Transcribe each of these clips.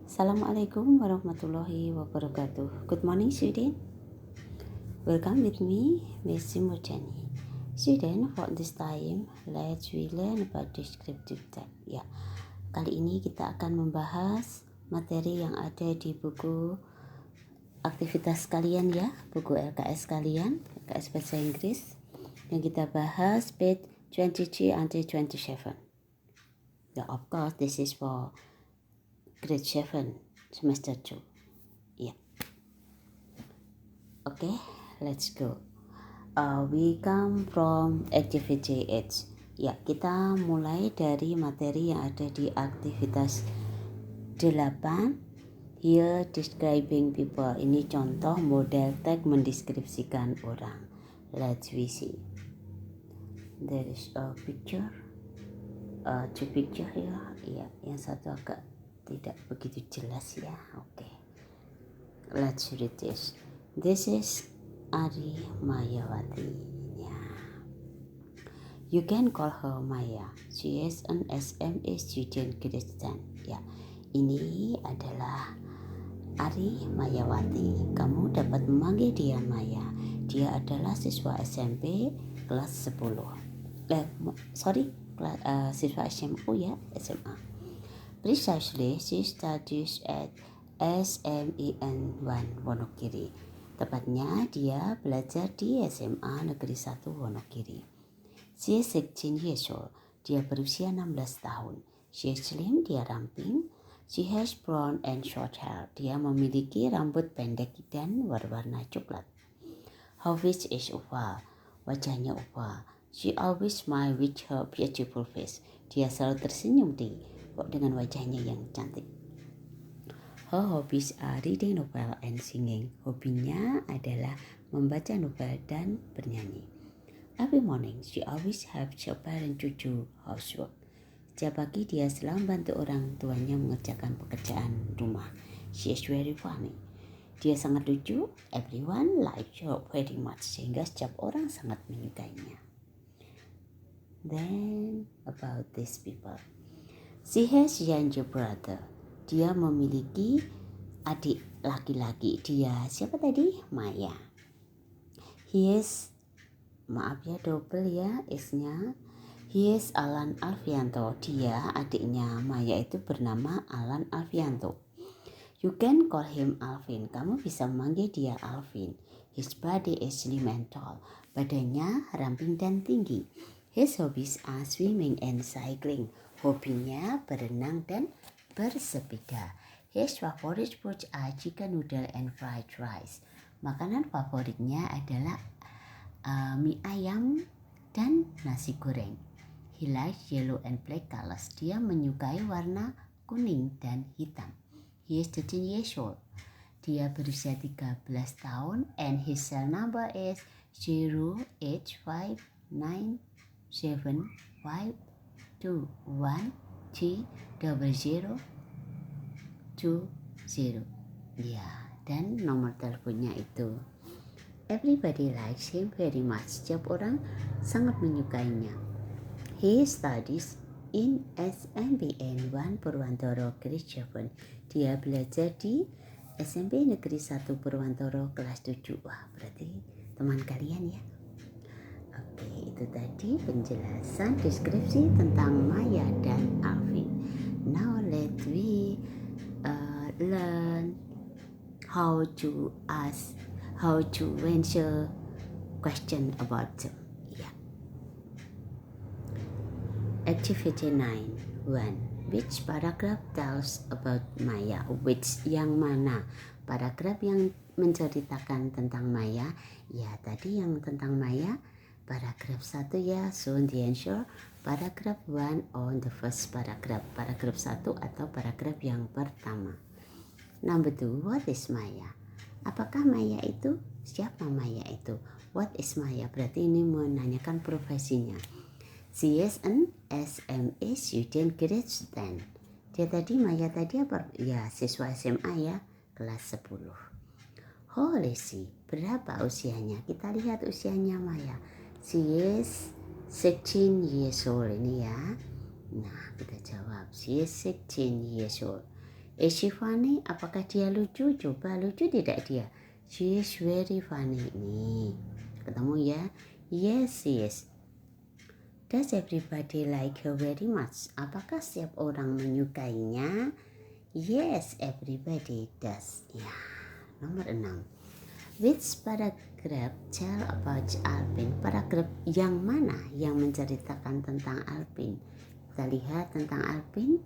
Assalamualaikum warahmatullahi wabarakatuh. Good morning, student. Welcome with me, Miss Murjani. Student, for this time, let's we learn about descriptive type. Ya, kali ini kita akan membahas materi yang ada di buku aktivitas kalian ya, buku LKS kalian, LKS Bahasa Inggris. Yang kita bahas page 23 until 27. Ya, of course, this is for grade 7 semester 2. Yeah. Okay, let's go. We come from activity H. Ya, kita mulai dari materi yang ada di aktivitas 8. Here describing people. Ini contoh model tag mendeskripsikan orang. Let's we see. There is a picture. Two picture here. Ya, yang satu agak tidak begitu jelas ya. Okay. Let's read this. This is Ari Mayawati. Yeah. You can call her Maya. She is an SMA student grade 10. Ya. Ini adalah Ari Mayawati. Kamu dapat memanggil dia Maya. Dia adalah siswa SMP kelas 10. Siswa SMU ya, SMA. Precisely, she studies at SMEN 1 Wonogiri. Tepatnya dia belajar di SMA Negeri 1 Wonogiri. She is 16 years old. Dia berusia 16 tahun. She is slim, dia ramping. She has brown and short hair. Dia memiliki rambut pendek dan berwarna coklat. Her face is oval. Wajahnya oval. She always smile with her beautiful face. Dia selalu tersenyum dengan wajahnya yang cantik. Her hobbies are reading novel and singing. Hobinya adalah membaca novel dan bernyanyi. Every morning, she always helps her parents to do housework. Setiap pagi dia selalu membantu orang tuanya mengerjakan pekerjaan rumah. She is very funny. Dia sangat lucu. Everyone likes her very much. Sehingga setiap orang sangat menyukainya. Then about these people. She has younger brother. Dia memiliki adik laki-laki. Dia siapa tadi? Maya. He is, maaf ya double ya is-nya. He is Alan Alfianto. Dia adiknya Maya itu bernama Alan Alfianto. You can call him Alvin. Kamu bisa memanggil dia Alvin. His body is slim and tall. Badannya ramping dan tinggi. His hobbies are swimming and cycling. Hobinya berenang dan bersepeda. His favorite foods are chicken noodle and fried rice. Makanan favoritnya adalah mie ayam dan nasi goreng. He likes yellow and black colors. Dia menyukai warna kuning dan hitam. He is 13 years old. Dia berusia 13 tahun and his cell number is 08597130020. Ya, dan nomor teleponnya itu. Everybody likes him very much. Setiap orang sangat menyukainya. He studies in SMPN 1 Purwantoro grade 7. Dia belajar di SMP Negeri 1 Purwantoro kelas 7. Wah, berarti teman kalian ya. Oke, itu tadi penjelasan deskripsi tentang Maya dan Alvin. Now let we learn how to answer question about them. Yeah. Activity 9. Which paragraph tells about Maya? Which yang mana? Paragraf yang menceritakan tentang Maya. Ya, tadi yang tentang Maya. Paragraf 1 ya, soon the answer. Paragraf 1 on the first paragraph. Paragraf 1 atau paragraf yang pertama. Number 2, what is Maya? Apakah Maya itu? Siapa Maya itu? What is Maya? Berarti ini menanyakan profesinya. She is an SMA student grade 10. Dia tadi, Maya tadi apa? Ya, siswa SMA ya, kelas 10. How old is she? Berapa usianya? Kita lihat usianya Maya. She is 16 years old ini ya. Nah, kita jawab. She is 16 years old. Is she funny? Apakah dia lucu? Coba, lucu tidak dia? She is very funny. Nih, ketemu ya? Yes, yes. Does everybody like her very much? Apakah setiap orang menyukainya? Yes, everybody does. Ya, nomor 6. Which paragraph tell about Alpin? Paragraf yang mana yang menceritakan tentang Alpin? Kita lihat tentang Alpin.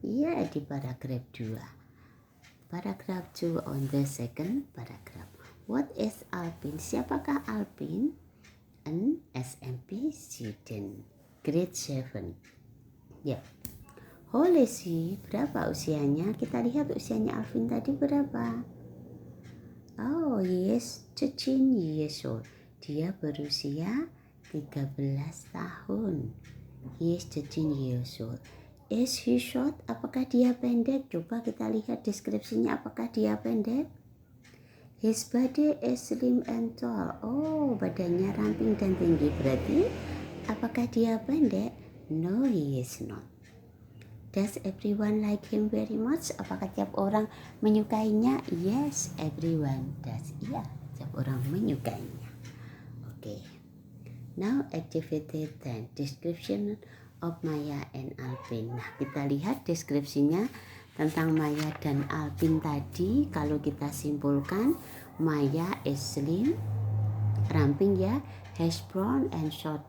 Ya, di paragraf 2. Paragraf 2 on the second paragraph. What is Alpin? Siapakah Alpin? An SMP student, grade 7. Ya. How old is he? Berapa usianya? Kita lihat usianya Alvin tadi berapa. Oh, he is 13 years old. Dia berusia 13 tahun. He is 13 years old. Is he short? Apakah dia pendek? Coba kita lihat deskripsinya. Apakah dia pendek? His body is slim and tall. Oh, badannya ramping dan tinggi. Berarti, apakah dia pendek? No, he is not. Does everyone like him very much? Apakah tiap orang menyukainya? Yes, everyone does. Iya, tiap orang menyukainya. Okay. Now activity 10. Description of Maya and Alvin. Nah, kita lihat deskripsinya tentang Maya dan Alvin tadi. Kalau kita simpulkan, Maya is slim, ramping ya, has brown and short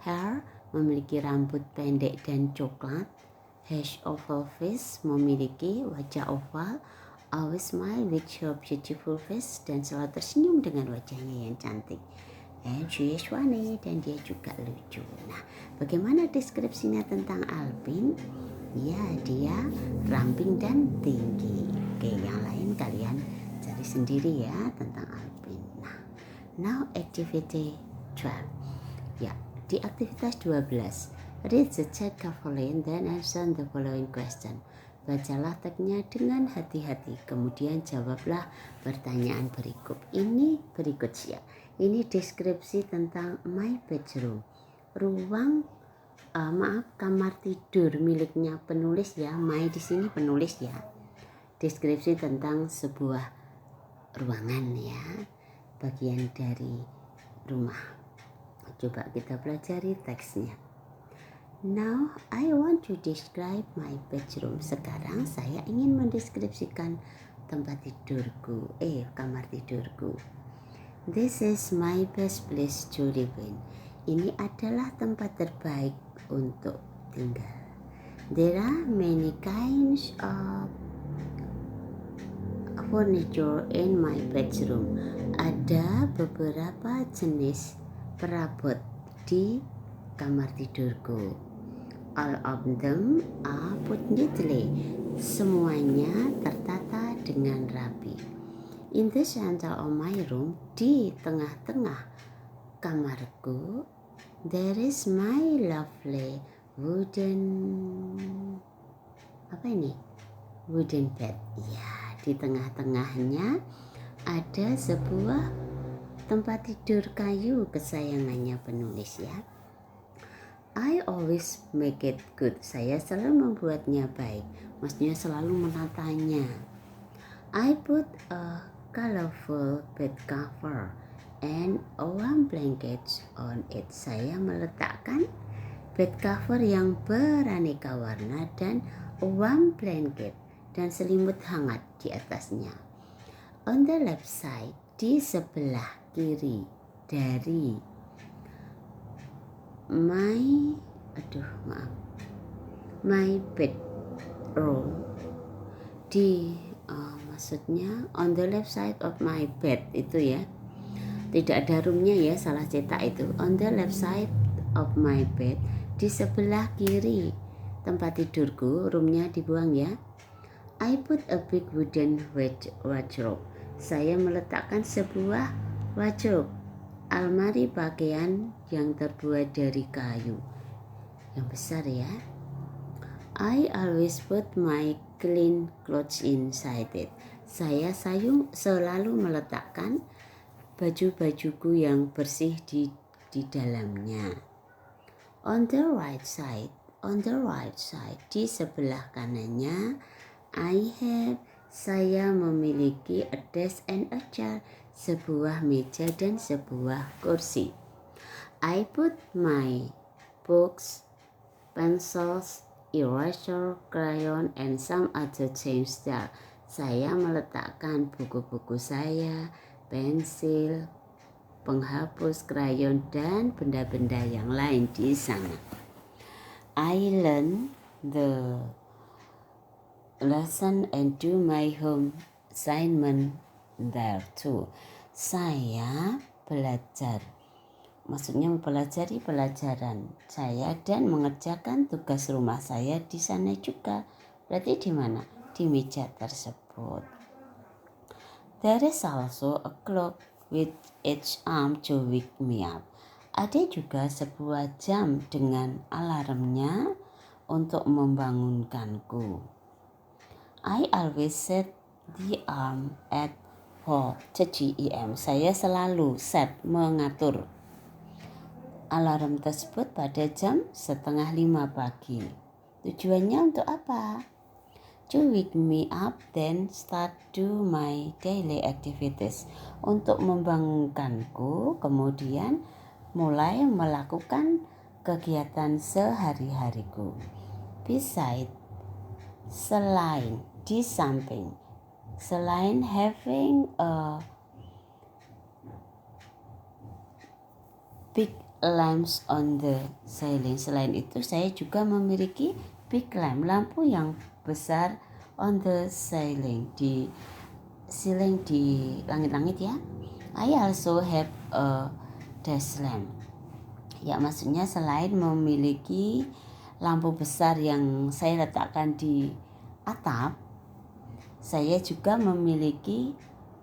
hair, memiliki rambut pendek dan coklat, has oval face, memiliki wajah oval, always smile with her beautiful face, dan selalu tersenyum dengan wajahnya yang cantik. And she is funny, dan dia juga lucu. Nah, bagaimana deskripsinya tentang Alvin? Ya, dia ramping dan tinggi. Oke, yang lain kalian cari sendiri ya tentang Alvin. Nah, now activity 12. Ya, di aktivitas 12. Read the chat carefully then answer the following question. Bacalah tagnya dengan hati-hati, kemudian jawablah pertanyaan berikut. Ini berikut ya. Ini deskripsi tentang my bedroom. Ruang kamar tidur miliknya penulis ya. My di sini penulis ya. Deskripsi tentang sebuah ruangan ya. Bagian dari rumah. Coba kita pelajari teksnya. Now I want to describe my bedroom. Sekarang saya ingin mendeskripsikan tempat tidurku, kamar tidurku. This is my best place to live in. Ini adalah tempat terbaik untuk tinggal. There are many kinds of furniture in my bedroom. Ada beberapa jenis perabot di kamar tidurku. All of them are put neatly. Semuanya tertata dengan rapi. In the center of my room, di tengah-tengah kamarku, there is my lovely wooden bed. Ya, di tengah-tengahnya ada sebuah tempat tidur kayu kesayangannya penulis ya. I always make it good. Saya selalu membuatnya baik. Maksudnya selalu menatanya. I put a colorful bed cover and warm blankets on it. Saya meletakkan bed cover yang beraneka warna dan warm blanket dan selimut hangat di atasnya. On the left side, di sebelah kiri dari my bedroom, maksudnya on the left side of my bed itu ya, tidak ada roomnya ya, salah cetak itu. On the left side of my bed, di sebelah kiri tempat tidurku, roomnya dibuang ya. I put a big wooden wardrobe. Saya meletakkan sebuah wardrobe, almari pakaian yang terbuat dari kayu yang besar ya. I always put my clean clothes inside it. Saya selalu meletakkan baju-bajuku yang bersih di dalamnya. On the right side, di sebelah kanannya I have, saya memiliki a desk and a chair, sebuah meja dan sebuah kursi. I put my books, pencils, eraser, crayon, and some other things there. Saya meletakkan buku-buku saya, pensil, penghapus, krayon, dan benda-benda yang lain di sana. I learn the lesson and do my home assignment there too. Saya belajar, maksudnya mempelajari pelajaran saya dan mengerjakan tugas rumah saya di sana juga. Berarti di mana? Di meja tersebut. There is also a clock with its arm to wake me up. Ada juga sebuah jam dengan alarmnya untuk membangunkanku. I always set the arm at 4:30 am. Saya selalu mengatur alarm tersebut pada jam 4:30 pagi. Tujuannya untuk apa? To wake me up, then start do my daily activities. Untuk membangunkanku, kemudian mulai melakukan kegiatan sehari-hariku. Selain, di samping, selain having a big lamps on the ceiling, selain itu saya juga memiliki big lamp, lampu yang besar on the ceiling, di ceiling, di langit-langit ya. I also have a desk lamp. Ya, maksudnya selain memiliki lampu besar yang saya letakkan di atap, saya juga memiliki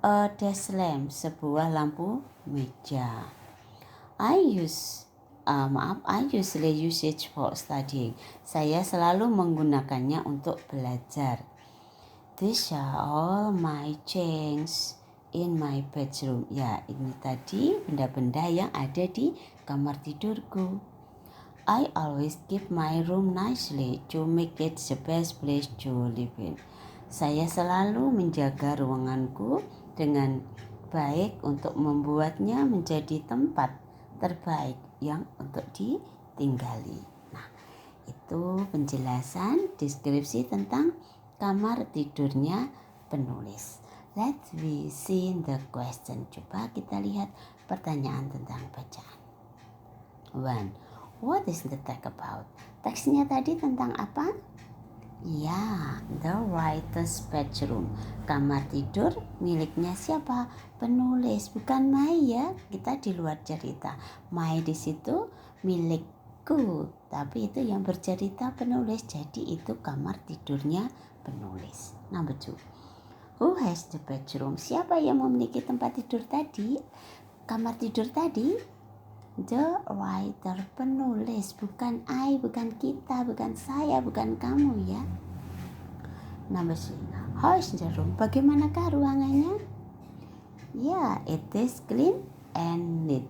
a desk lamp, sebuah lampu meja. I usually use it for studying. Saya selalu menggunakannya untuk belajar. These are all my things in my bedroom. Ya, ini tadi benda-benda yang ada di kamar tidurku. I always keep my room nicely to make it the best place to live in. Saya selalu menjaga ruanganku dengan baik untuk membuatnya menjadi tempat terbaik yang untuk ditinggali. Nah, itu penjelasan deskripsi tentang kamar tidurnya penulis. Let's see the question. Coba kita lihat pertanyaan tentang bacaan. 1. What is the text about? Teksnya tadi tentang apa? Ya, the writer's bedroom. Kamar tidur miliknya siapa? Penulis, bukan Mai ya. Kita di luar cerita. Mai di situ milikku, tapi itu yang bercerita penulis. Jadi itu kamar tidurnya penulis. Number 2. Who has the bedroom? Siapa yang memiliki tempat tidur tadi? Kamar tidur tadi? The writer, penulis, bukan I, bukan kita, bukan saya, bukan kamu ya. Number 3. How is the room? Bagaimanakah ruangannya? Ya, it is clean and neat.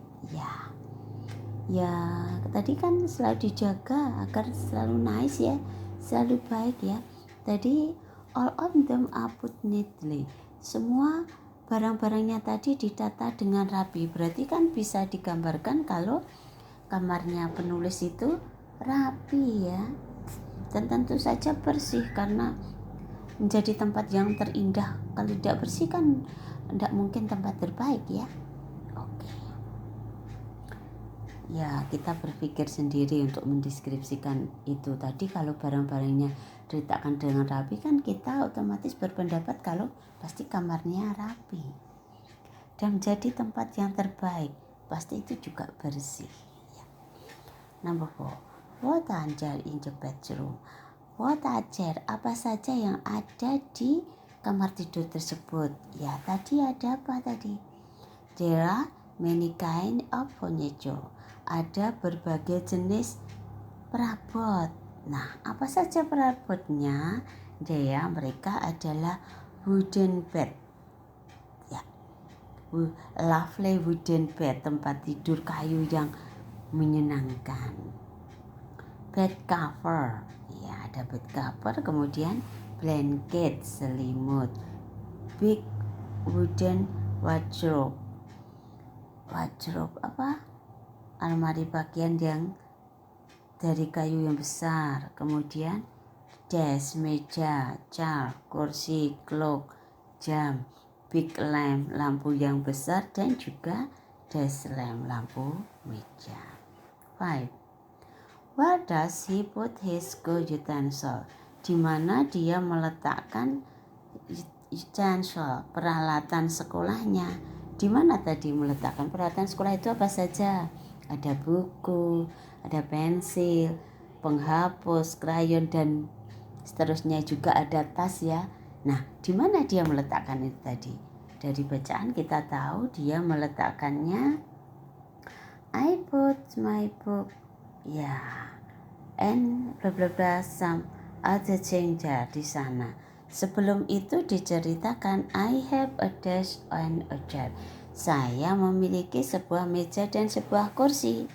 Ya, tadi kan selalu dijaga agar selalu nice ya, selalu baik ya. Tadi all of them are put neatly. Semua barang-barangnya tadi ditata dengan rapi. Berarti kan bisa digambarkan kalau kamarnya penulis itu rapi ya. Dan tentu saja bersih karena menjadi tempat yang terindah. Kalau tidak bersih kan tidak mungkin tempat terbaik ya. Oke. Ya, kita berpikir sendiri untuk mendeskripsikan itu. Tadi kalau barang-barangnya diletakkan dengan rapi kan kita otomatis berpendapat kalau pasti kamarnya rapi dan menjadi tempat yang terbaik, pasti itu juga bersih ya. Number 4. What are there in the bedroom? What are there? Apa saja yang ada di kamar tidur tersebut? Ya, tadi ada apa tadi? There are many kind of furniture. Ada berbagai jenis perabot. Nah, apa saja perabotnya? Mereka adalah wooden bed. Ya, lovely wooden bed, tempat tidur kayu yang menyenangkan. Bed cover. Ya, ada bed cover, kemudian blanket, selimut. Big wooden wardrobe. Wardrobe apa? Almari pakaian yang dari kayu yang besar. Kemudian desk, meja, chair, kursi, clock, jam, big lamp, lampu yang besar, dan juga desk lamp, lampu meja. 5. Where does he put his school utensil? Di mana dia meletakkan utensil, peralatan sekolahnya? Di mana tadi meletakkan peralatan sekolah itu apa saja? Ada buku, ada pensil, penghapus, krayon, dan seterusnya, juga ada tas ya. Nah, di mana dia meletakkan itu tadi? Dari bacaan kita tahu dia meletakkannya I put my book, ya, and bla bla bla some other thing there, di sana. Sebelum itu diceritakan I have a desk and a chair. Saya memiliki sebuah meja dan sebuah kursi.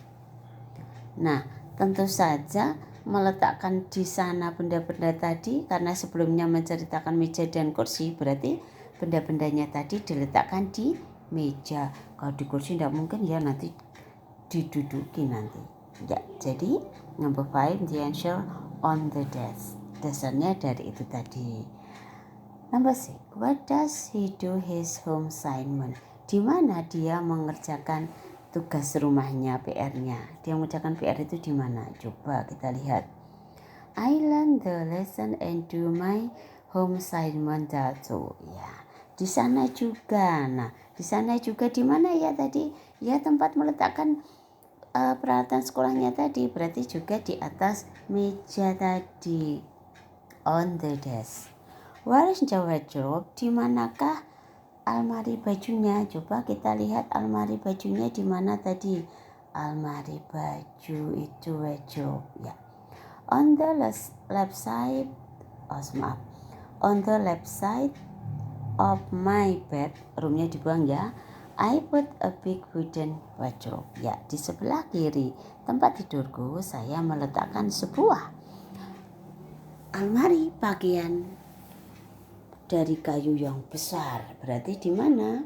Nah, tentu saja meletakkan di sana benda-benda tadi, karena sebelumnya menceritakan meja dan kursi, berarti benda-bendanya tadi diletakkan di meja. Kalau di kursi tidak mungkin ya, nanti diduduki nanti. Ya, jadi number 5, the answer on the desk. Dasarnya dari itu tadi. Number 6, what does he do his home assignment? Di mana dia mengerjakan tugas rumahnya, PR-nya. Dia mengerjakan PR itu di mana? Coba kita lihat. I learn the lesson and do my home assignment too. Ya, di sana juga. Nah, di sana juga di mana ya tadi? Ya, tempat meletakkan peralatan sekolahnya tadi, berarti juga di atas meja tadi, on the desk. Where is the wardrobe? Di manakah almari bajunya? Coba kita lihat almari bajunya di mana tadi. Almari baju itu wardrobe ya. On the left side, on the left side of my bed, roomnya dibuang ya. I put a big wooden wardrobe. Ya, di sebelah kiri tempat tidurku saya meletakkan sebuah almari pakaian dari kayu yang besar. Berarti di mana?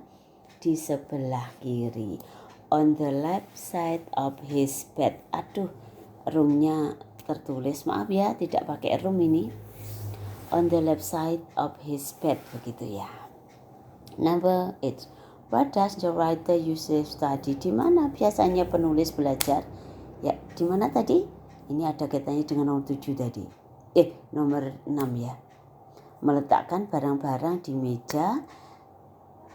Di sebelah kiri. On the left side of his bed. Aduh, roomnya tertulis, maaf ya, tidak pakai room ini. On the left side of his bed, begitu ya. Number 8. What does the writer usually study? Di mana biasanya penulis belajar? Ya, di mana tadi? Ini ada kaitannya dengan nomor 7 tadi. Nomor 6 ya. Meletakkan barang-barang di meja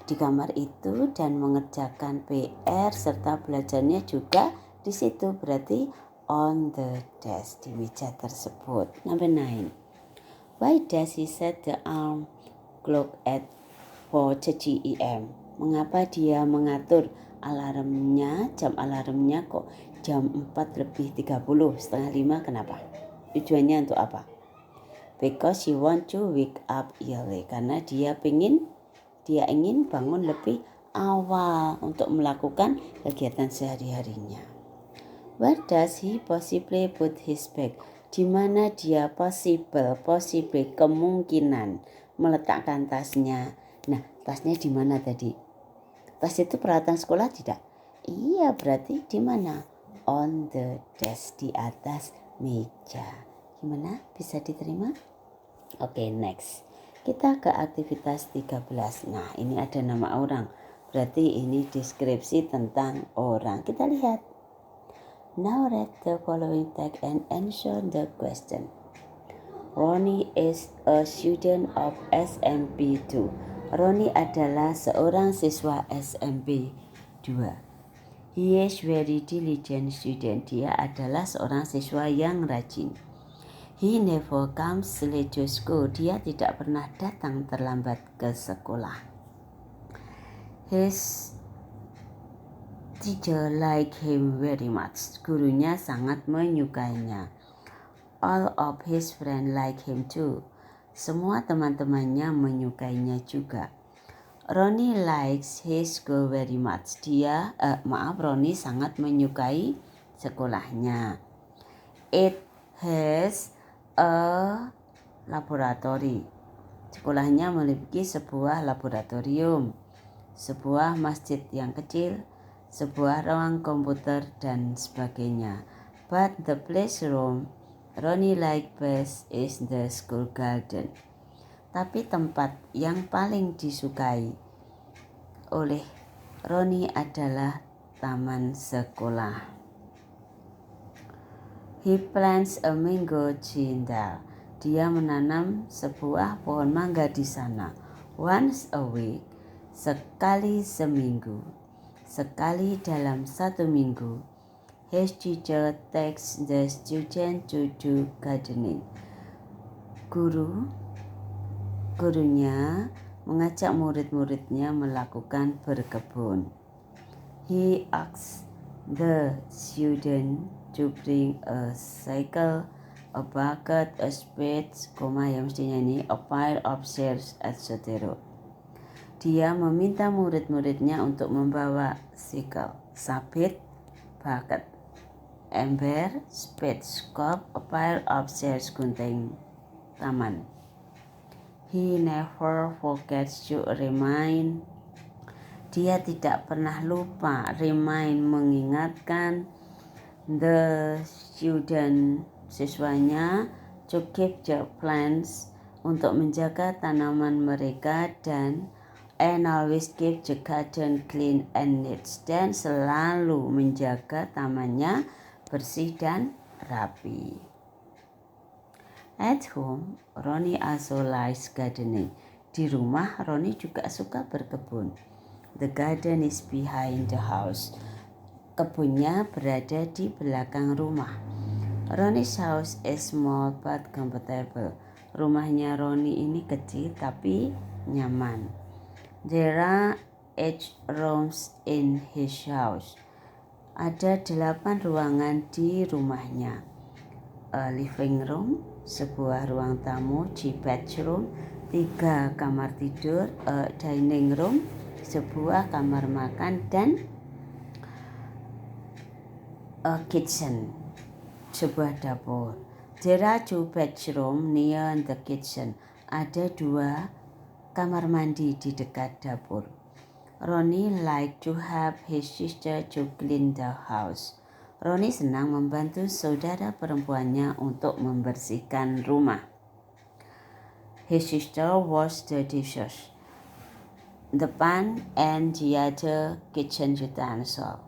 di kamar itu dan mengerjakan PR serta belajarnya juga di situ, berarti on the desk, di meja tersebut. Number 9. Why does he set the alarm clock at 4:30 AM? Mengapa dia mengatur alarmnya, jam alarmnya kok jam 4:30, setengah 5, kenapa? Tujuannya untuk apa? Because she want to wake up early, karena dia ingin bangun lebih awal untuk melakukan kegiatan sehari-harinya. Where does he possibly put his bag? Di mana dia possible kemungkinan meletakkan tasnya. Nah, tasnya di mana tadi? Tas itu peralatan sekolah tidak? Iya, berarti di mana? On the desk, di atas meja. Gimana? Bisa diterima? Oke, next. Kita ke aktivitas 13. Nah, ini ada nama orang. Berarti ini deskripsi tentang orang. Kita lihat. Now read the following text and answer the question. Ronnie is a student of SMP 2. Ronnie adalah seorang siswa SMP 2. He is very diligent student. Dia adalah seorang siswa yang rajin. He never comes late to school. Dia tidak pernah datang terlambat ke sekolah. His teacher like him very much. Gurunya sangat menyukainya. All of his friends like him too. Semua teman-temannya menyukainya juga. Ronnie likes his school very much. Ronnie sangat menyukai sekolahnya. It has a laboratori. Sekolahnya memiliki sebuah laboratorium, sebuah masjid yang kecil, sebuah ruang komputer, dan sebagainya. But the playroom Ronnie liked best is the school garden. Tapi tempat yang paling disukai oleh Ronnie adalah taman sekolah. He plants a mango tree there. Dia menanam sebuah pohon mangga di sana. Once a week, sekali seminggu, sekali dalam 1 minggu, his teacher takes the student to do gardening. Gurunya mengajak murid-muridnya melakukan berkebun. He asks the student to bring a cycle, a bucket, a spade, yang mestinya ini a pile of shells, etc. Dia meminta murid-muridnya untuk membawa cycle, sabit, bucket, ember, spade, scoop, a pile of shells, gunting taman. He never forgets to remind. Dia tidak pernah lupa, mengingatkan the student, siswanya, to keep the plants, untuk menjaga tanaman mereka, dan always keep the garden clean and neat, dan selalu menjaga tamannya bersih dan rapi. At home, Ronnie also likes gardening. Di rumah, Ronnie juga suka berkebun. The garden is behind the house. Kebunnya berada di belakang rumah. Ronnie's house is small but comfortable. Rumahnya Ronnie ini kecil tapi nyaman. There are 8 rooms in his house. Ada 8 ruangan di rumahnya. A living room, sebuah ruang tamu, 3 bedroom, 3 kamar tidur, a dining room, sebuah kamar makan, dan a kitchen, sebuah dapur. There are 2 bedrooms near the kitchen. Ada 2 kamar mandi di dekat dapur. Ronnie liked to help his sister to clean the house. Ronnie senang membantu saudara perempuannya untuk membersihkan rumah. His sister washed the dishes, the pan, and the other kitchen utensils.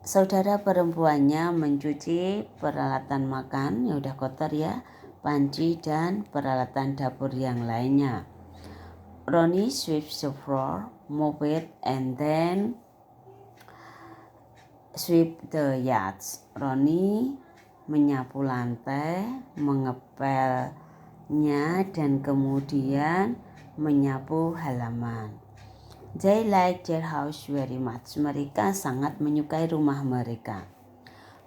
Saudara perempuannya mencuci peralatan makan yang udah kotor ya, panci, dan peralatan dapur yang lainnya. Ronnie sweeps the floor, mop it, and then sweep the yards. Ronnie menyapu lantai, mengepelnya, dan kemudian menyapu halaman. They like their house very much. Mereka sangat menyukai rumah mereka.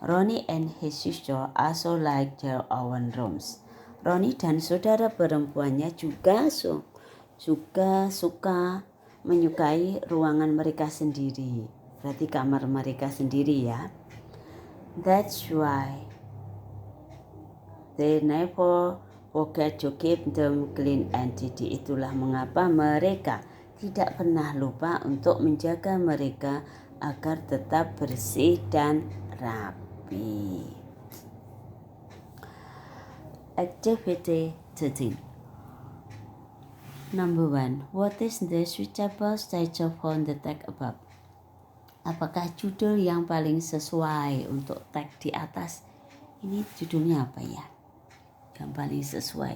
Ronnie and his sister also like their own rooms. Ronnie dan saudara perempuannya juga suka menyukai ruangan mereka sendiri. Berarti kamar mereka sendiri ya. That's why they never forget to keep them clean and tidy. Itulah mengapa mereka tidak pernah lupa untuk menjaga mereka agar tetap bersih dan rapi. Activity 13. Number 1. What is the suitable title for the tag above? Apakah judul yang paling sesuai untuk tag di atas? Ini judulnya apa ya? Yang paling sesuai.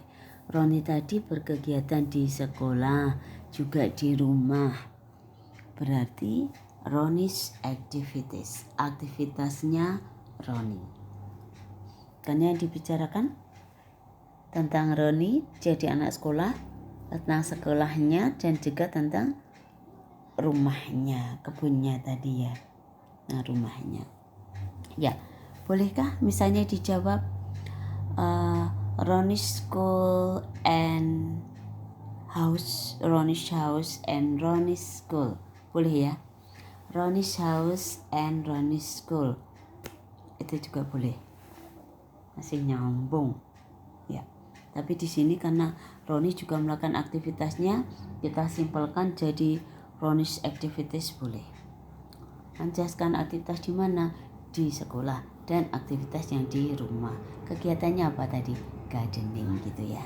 Ronnie tadi berkegiatan di sekolah, juga di rumah. Berarti Ronnie's activities. Aktivitasnya Ronnie. Kan yang dibicarakan tentang Ronnie jadi anak sekolah, tentang sekolahnya, dan juga tentang rumahnya, kebunnya tadi ya. Nah, rumahnya. Ya, bolehkah misalnya dijawab Ronnie's school and house, Ronnie's house and Ronnie's school. Boleh ya? Ronnie's house and Ronnie's school. Itu juga boleh. Masih nyambung. Ya. Tapi di sini karena Ronnie juga melakukan aktivitasnya, kita simpelkan jadi Ronnie's activities boleh. Menjelaskan aktivitas di mana? Di sekolah, dan aktivitas yang di rumah. Kegiatannya apa tadi? Gardening gitu ya.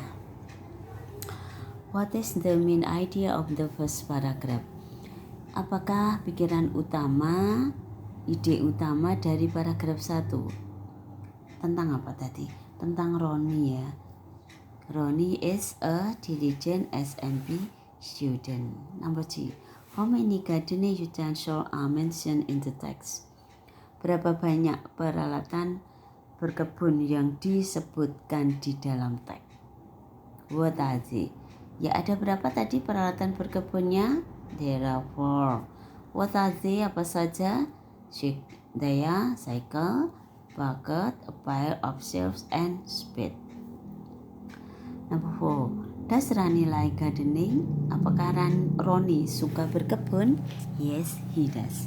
What is the main idea of the first paragraph? Apakah pikiran utama, ide utama dari paragraf 1? Tentang apa tadi? Tentang Ronnie ya. Ronnie is a diligent SMP student. Number 2. How many gardening utensils are mentioned in the text? Berapa banyak peralatan berkebun yang disebutkan di dalam teks? What are they? Ya, ada berapa tadi peralatan berkebunnya? There are 4. What are they? Apa saja? They are cycle, bucket, a pair of shears, and spade. Number 4. Does Ronnie like gardening? Apakah Ronnie suka berkebun? Yes, he does.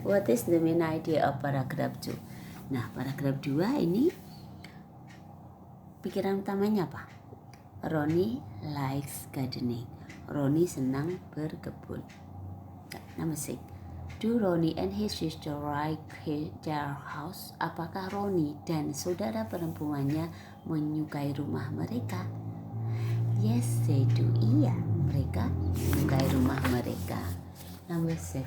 What is the main idea of paragraph 2? Nah, paragraf 2 ini pikiran utamanya apa? Ronnie likes gardening. Ronnie senang berkebun. Number 6. Do Ronnie and his sister like their house? Apakah Ronnie dan saudara perempuannya menyukai rumah mereka? Yes, they do. Iya, mereka menyukai rumah mereka. Number 7.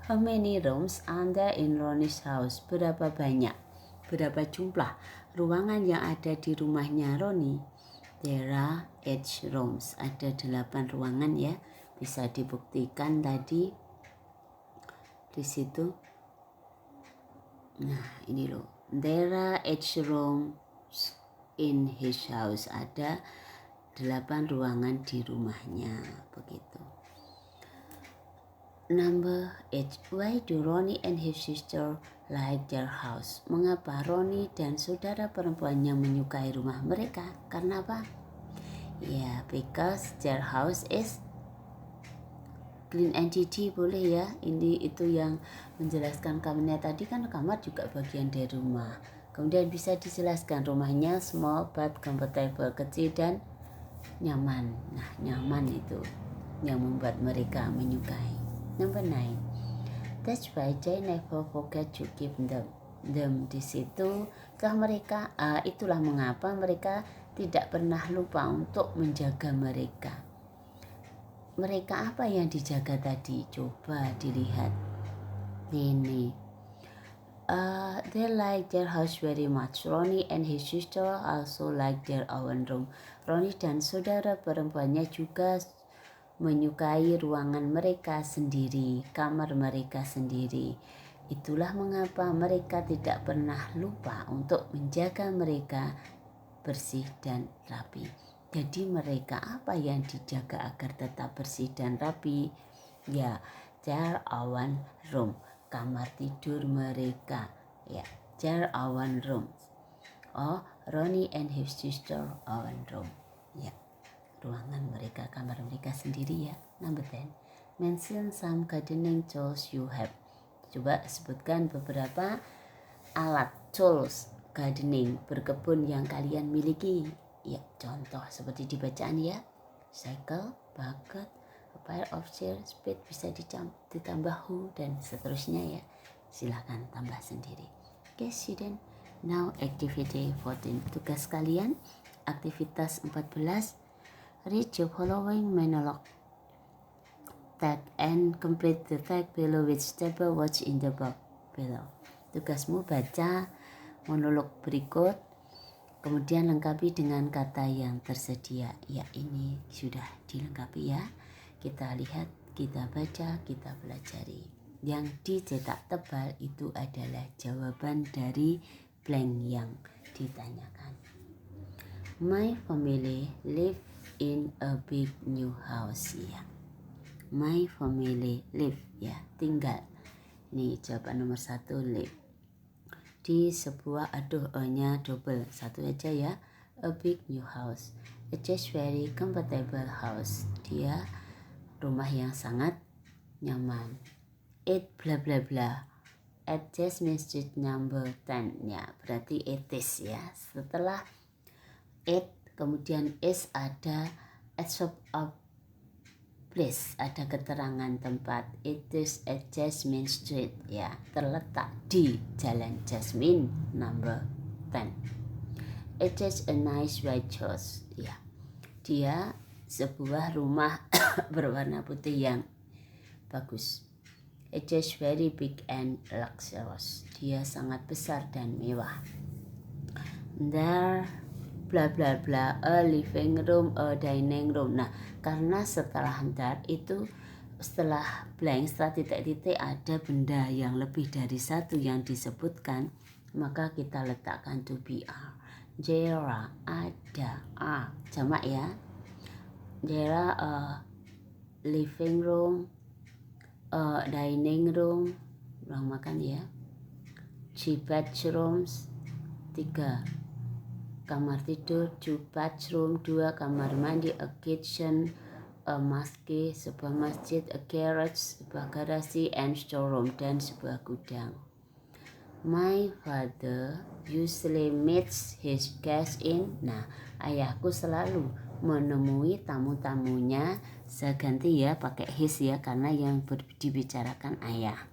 How many rooms are there in Ronnie's house? Berapa banyak? Berapa jumlah ruangan yang ada di rumahnya Ronnie? There are 8 rooms. Ada 8 ruangan ya. Bisa dibuktikan tadi di situ. Nah, ini loh. There are 8 rooms in his house. Ada 8 ruangan di rumahnya. Begitu. Number 8. Why do Ronnie and his sister like their house? Mengapa Ronnie dan saudara perempuannya menyukai rumah mereka? Karena apa? Ya, because their house is clean and tidy, boleh ya. Ini itu yang menjelaskan kamarnya tadi, kan kamar juga bagian dari rumah. Kemudian bisa dijelaskan rumahnya small but comfortable, kecil dan nyaman. Nah, nyaman itu yang membuat mereka menyukai. Number 9. That's why they never forget to keep them. Di situ itulah mengapa mereka tidak pernah lupa untuk menjaga mereka. Mereka apa yang dijaga tadi? Coba dilihat. Ini. They like their house very much. Ronnie and his sister also like their own room. Ronnie dan saudara perempuannya juga menyukai ruangan mereka sendiri, kamar mereka sendiri. Itulah mengapa mereka tidak pernah lupa untuk menjaga mereka bersih dan rapi. Jadi mereka apa yang dijaga agar tetap bersih dan rapi? Ya, their own room, kamar tidur mereka. Ya, their own room. Oh, Ronnie and his sister own room. Ya, ruangan mereka, kamar mereka sendiri ya. Number 10. Mention some gardening tools you have. Coba sebutkan beberapa alat tools gardening, berkebun yang kalian miliki. Ya, contoh seperti di bacaan ya. Cycle, bucket, a pair of shears, spade, bisa ditambah who dan seterusnya ya. Silahkan tambah sendiri. Okay, student. Now activity 14. Tugas kalian aktivitas 14. Read the following monologue text and complete the text below with table words in the box below. Tugasmu baca monolog berikut, kemudian lengkapi dengan kata yang tersedia. Ya, ini sudah dilengkapi ya. Kita lihat, kita baca, kita pelajari. Yang dicetak tebal itu adalah jawaban dari blank yang ditanyakan. My family live in a big new house. Ya, my family live ya, tinggal. Ini jawaban nomor 1, live. Di sebuah nya double, satu aja ya. A big new house. It is very comfortable house. Dia rumah yang sangat nyaman. It bla bla bla. At Jasmine Street number 10. Ya, berarti it is ya. Setelah It, kemudian is ada a place, ada keterangan tempat. It is a Jasmine Street, ya, terletak di Jalan Jasmine number 10. It is a nice white house, ya, dia sebuah rumah berwarna putih yang bagus. It is very big and luxurious, dia sangat besar dan mewah. There bla bla bla, a living room, a dining room. Nah, karena setelah that itu, setelah blank, setelah titik-titik ada benda yang lebih dari satu yang disebutkan, maka kita letakkan to be are. There ada jamak ya. There a living room, a dining room, ruang makan ya. 3 bedrooms, 3 kamar tidur, 2 bathroom, 2 kamar mandi, a kitchen, a mosque, sebuah masjid, a garage, sebuah garasi, and storeroom, dan sebuah gudang. My father usually meets his guests in. Nah, ayahku selalu menemui tamu-tamunya, saya ganti ya pakai his ya, karena yang dibicarakan ayah.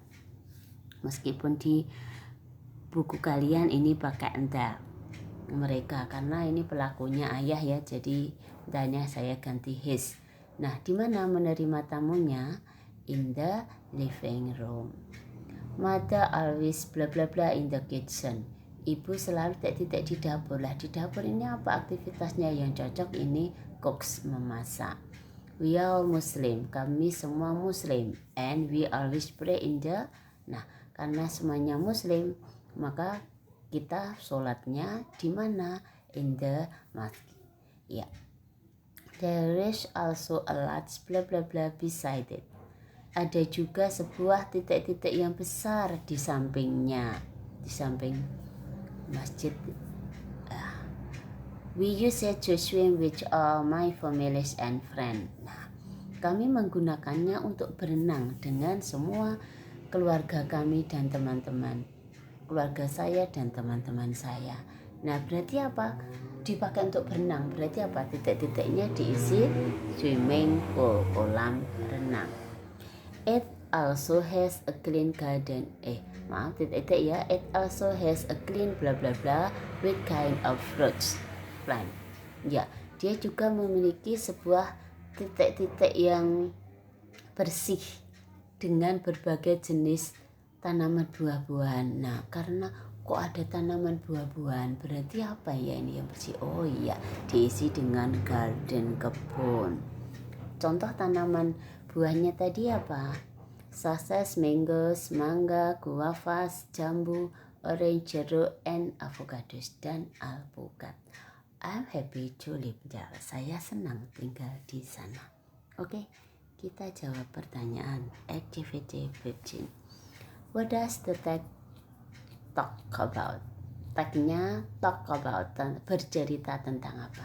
Meskipun di buku kalian ini pakai enda mereka, karena ini pelakunya ayah ya, jadi endanya saya ganti his. Nah, di mana menerima tamunya? In the living room. Mother always bla bla bla in the kitchen. Ibu selalu tidak di dapur. Lah, di dapur ini apa aktivitasnya yang cocok? Ini cooks, memasak. We are Muslim, kami semua Muslim. And we always pray in the. Nah, karena semuanya Muslim, maka kita sholatnya di mana? In the mosque. Ya. There is also a large bla bla bla beside it. Ada juga sebuah titik-titik yang besar di sampingnya, di samping masjid. We use it to swim with all my families and friends. Nah, kami menggunakannya untuk berenang dengan semua keluarga kami dan teman-teman. Keluarga saya dan teman-teman saya. Nah, berarti apa? Dipakai untuk berenang. Berarti apa? Titik-titiknya diisi swimming pool, kolam renang. It also has a clean garden. Titik-titik ya. It also has a clean bla bla bla with kind of fruits plant. Ya, dia juga memiliki sebuah titik-titik yang bersih dengan berbagai jenis tanaman buah-buahan. Nah, karena kok ada tanaman buah-buahan, berarti apa ya ini yang bersih? Oh iya, diisi dengan garden, kebun. Contoh tanaman buahnya tadi apa? Success, mangoes, mangga, guavas, jambu, orange, jeruk, and avocados, dan alpukat. I'm happy to live there. Saya senang tinggal di sana. Oke, kita jawab pertanyaan activity 15. What does the text talk about? Tagnya talk about, bercerita tentang apa?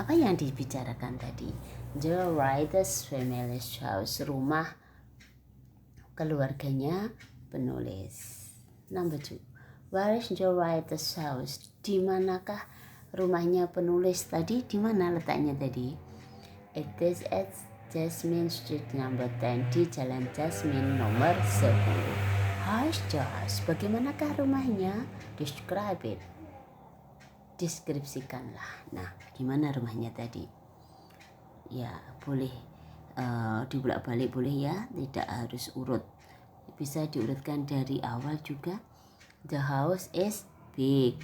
Apa yang dibicarakan tadi? The writer's family's house, rumah keluarganya penulis. Number 2. Where is the writer's house? Di manakah rumahnya penulis tadi? Di mana letaknya tadi? It is at Jasmine Street number 10, di Jalan Jasmine nomor 10. How is the house? Bagaimanakah rumahnya? Describe it. Deskripsikanlah. Nah, gimana rumahnya tadi? Ya, boleh dibolak-balik boleh ya, tidak harus urut. Bisa diurutkan dari awal juga. The house is big,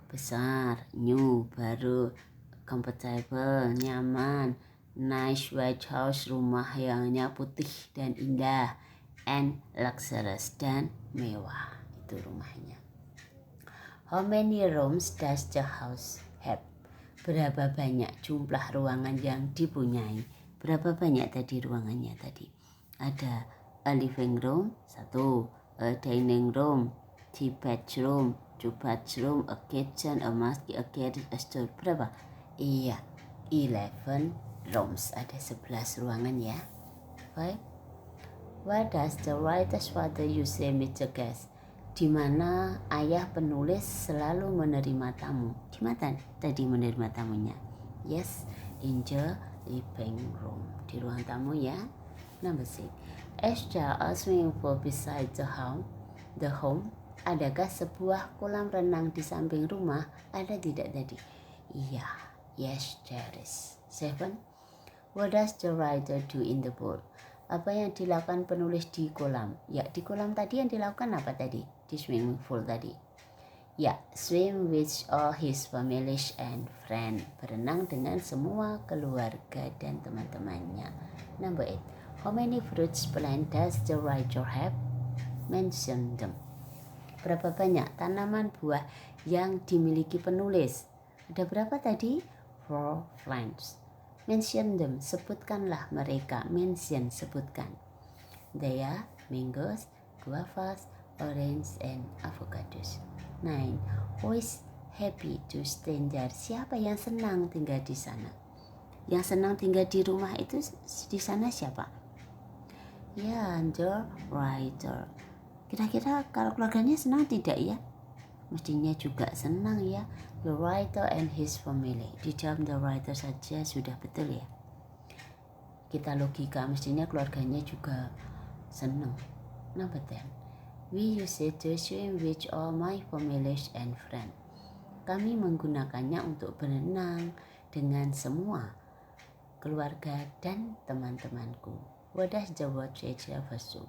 besar. New, baru. Comfortable, nyaman. Nice white house, rumah yangnya putih dan indah. And luxurious, dan mewah. Itu rumahnya. How many rooms does the house have? Berapa banyak jumlah ruangan yang dipunyai? Berapa banyak tadi ruangannya tadi? Ada a living room 1, a dining room, 3 bedroom, 2 bathroom, a kitchen, a mosque, a garage, a store. Berapa? Iya, 11 rooms. Ada 11 ruangan ya. Baik. Why does the writer's father usually meet the guest? di mana ayah penulis selalu menerima tamu. Di mana tadi menerima tamunya? Yes, in the living room, di ruang tamu ya. Number 6. Is there a swimming pool beside the home? Adakah sebuah kolam renang di samping rumah? Ada tidak tadi? Iya, yes there is. 7. What does the writer do in the pool? Apa yang dilakukan penulis di kolam? Ya, di kolam tadi yang dilakukan apa tadi? Di swimming pool tadi. Ya, swim with all his family and friends. Berenang dengan semua keluarga dan teman-temannya. Number 8. How many fruits plant does the writer have? Mention them. Berapa banyak tanaman buah yang dimiliki penulis? Ada berapa tadi? 4 plants. Mention them, sebutkanlah mereka. Mention, sebutkan. They are mangoes, guavas, orange, and avocados. 9. Who is happy to stay there? Siapa yang senang tinggal di sana? Yang senang tinggal di rumah itu di sana siapa? Ya, the writer. Kira-kira kalau keluarganya senang tidak ya? Mestinya juga senang ya. The writer and his family. Di dalam the writer saja sudah betul ya. Kita logika, mestinya keluarganya juga senang. Number 10. We use it to swim with all my family and friends. Kami menggunakannya untuk berenang dengan semua keluarga dan teman-temanku. What does the word refers to?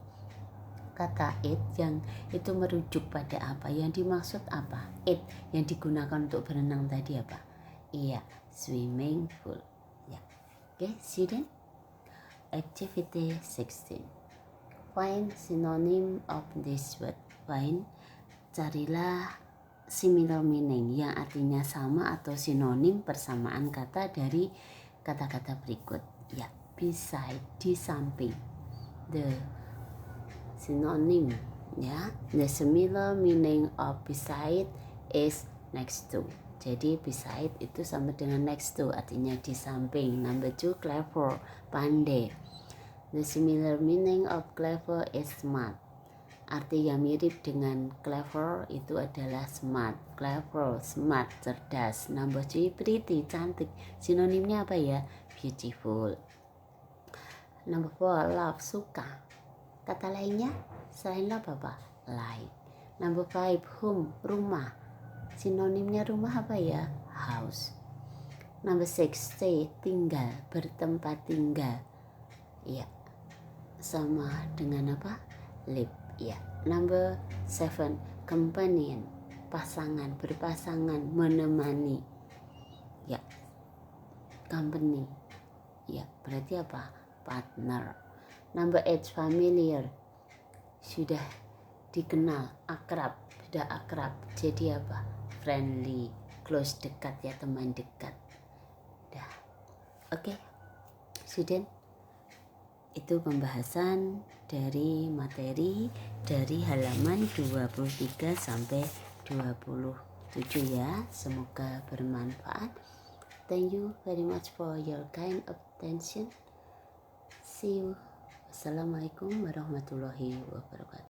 Kata it yang itu merujuk pada apa? Yang dimaksud apa? It yang digunakan untuk berenang tadi apa? Iya, swimming pool. Ya. Oke, student. Activity 16. Find synonym of this word. Find, carilah similar meaning yang artinya sama atau sinonim persamaan kata dari kata-kata berikut. Ya, beside, di samping. The synonym, ya, the similar meaning of beside is next to. Jadi beside itu sama dengan next to, artinya di samping. Number 2, clever, pandai. The similar meaning of clever is smart. Arti yang mirip dengan clever itu adalah smart. Clever, smart, cerdas. Number 3, pretty, cantik. Sinonimnya apa ya? Beautiful. Number 4, love, suka. Kata lainnya selain love apa? Like. Number 5, home, rumah. Sinonimnya rumah apa ya? House. Number 6, stay, tinggal, bertempat tinggal. Ya, sama dengan apa? Live. Ya. Number 7, companion, pasangan, berpasangan, menemani. Ya. Company. Ya, berarti apa? Partner. Number 8, familiar, sudah dikenal, akrab, sudah akrab. Jadi apa? Friendly, close, dekat ya, teman dekat. Dah. Oke, student. Itu pembahasan dari materi dari halaman 23 sampai 27 ya. Semoga bermanfaat. Thank you very much for your kind attention. See you. Assalamualaikum warahmatullahi wabarakatuh.